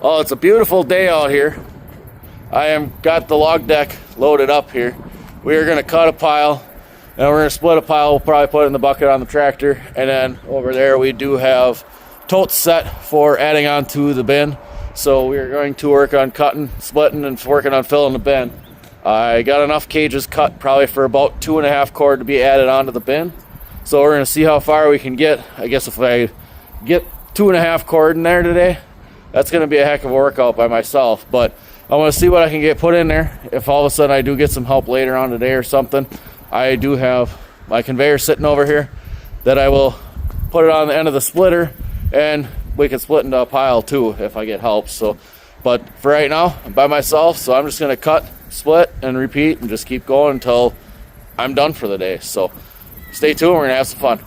Oh, it's a beautiful day out here. I am got the log deck loaded up here. We are going to cut a pile, and we're going to split a pile. We'll probably put it in the bucket on the tractor, and then over there we do have totes set for adding onto the bin. So we are going to work on cutting, splitting, and working on filling the bin. I got enough cages cut probably for about 2.5 cord to be added onto the bin. So we're going to see how far we can get. I guess if I get 2.5 cord in there today, that's going to be a heck of a workout by myself. But I want to see what I can get put in there. If all of a sudden I do get some help later on today or something, I do have my conveyor sitting over here that I will put it on the end of the splitter, and we can split into a pile too if I get help. So, but for right now, I'm by myself, so I'm just going to cut, split, and repeat, and just keep going until I'm done for the day. So stay tuned, we're going to have some fun.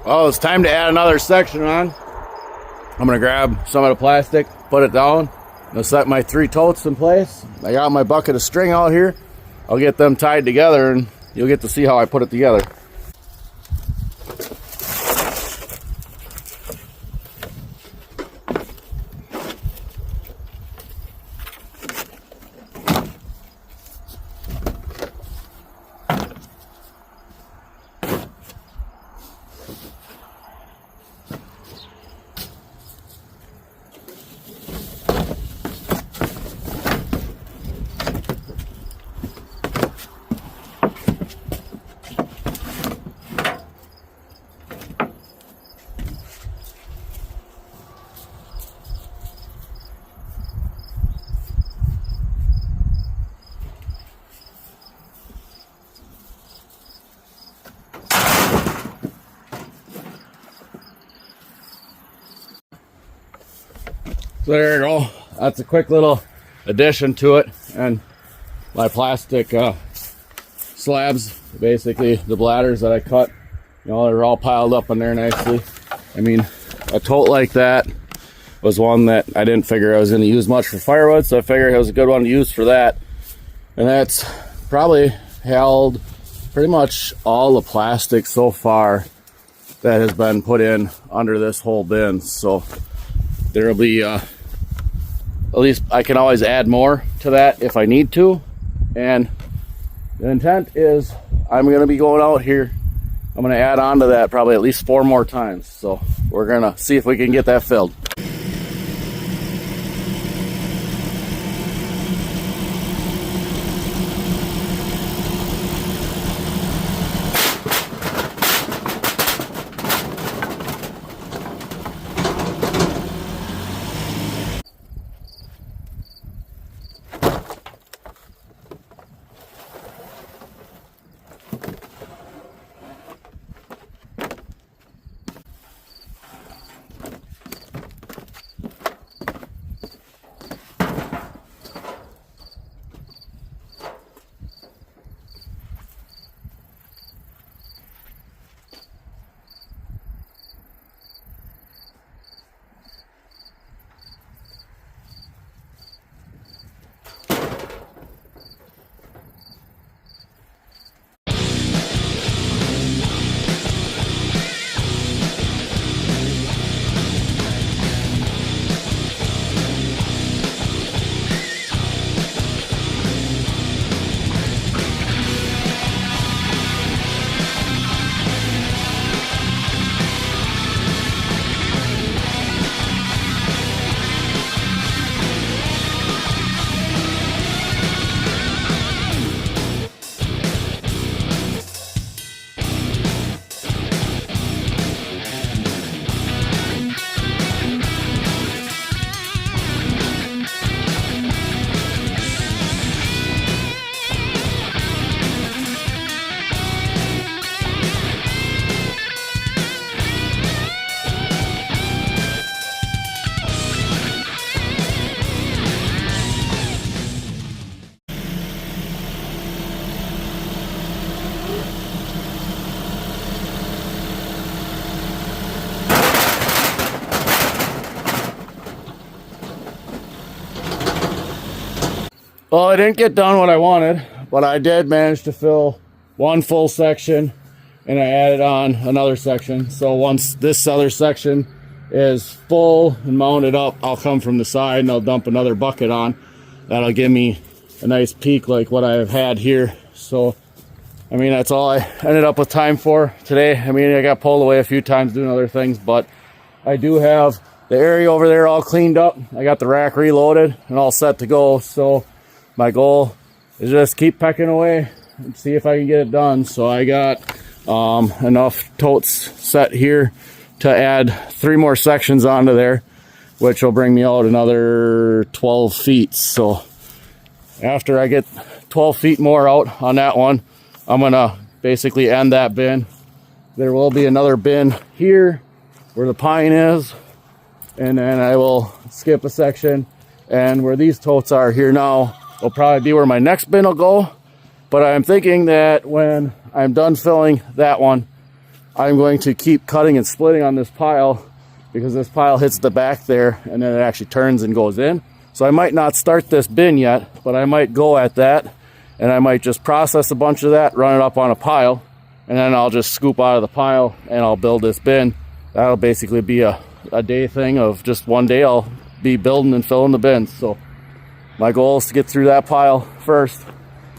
Well, it's time to add another section on. I'm gonna grab some of the plastic, put it down. I'm gonna set my 3 totes in place. I got my bucket of string out here. I'll get them tied together and you'll get to see how I put it together. So there you go. That's a quick little addition to it. And my plastic slabs, basically the bladders that I cut, you know, they're all piled up in there nicely. I mean, a tote like that was one that I didn't figure I was going to use much for firewood, so I figured it was a good one to use for that. And that's probably held pretty much all the plastic so far that has been put in under this whole bin. So there'll be at least I can always add more to that if I need to. And the intent is I'm going to be going out here. I'm going to add on to that probably at least 4 more times. So we're going to see if we can get that filled. Well, I didn't get done what I wanted, but I did manage to fill 1 full section, and I added on another section. So once this other section is full and mounted up, I'll come from the side and I'll dump another bucket on. That'll give me a nice peak like what I've had here. So, I mean, that's all I ended up with time for today. I mean, I got pulled away a few times doing other things, but I do have the area over there all cleaned up. I got the rack reloaded and all set to go. So my goal is just keep pecking away and see if I can get it done. So I got enough totes set here to add 3 more sections onto there, which will bring me out another 12 feet. So after I get 12 feet more out on that one, I'm gonna basically end that bin. There will be another bin here where the pine is, and then I will skip a section, and where these totes are here now will probably be where my next bin will go. But I'm thinking that when I'm done filling that one, I'm going to keep cutting and splitting on this pile because this pile hits the back there and then it actually turns and goes in. So I might not start this bin yet, but I might go at that, and I might just process a bunch of that, run it up on a pile, and then I'll just scoop out of the pile and I'll build this bin. That'll basically be a day thing of just one day I'll be building and filling the bins. So my goal is to get through that pile first,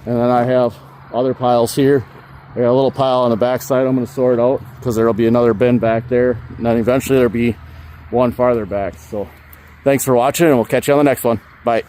and then I have other piles here. I got a little pile on the back side I'm going to sort out because there'll be another bin back there, and then eventually there'll be one farther back. So thanks for watching, and we'll catch you on the next one. Bye.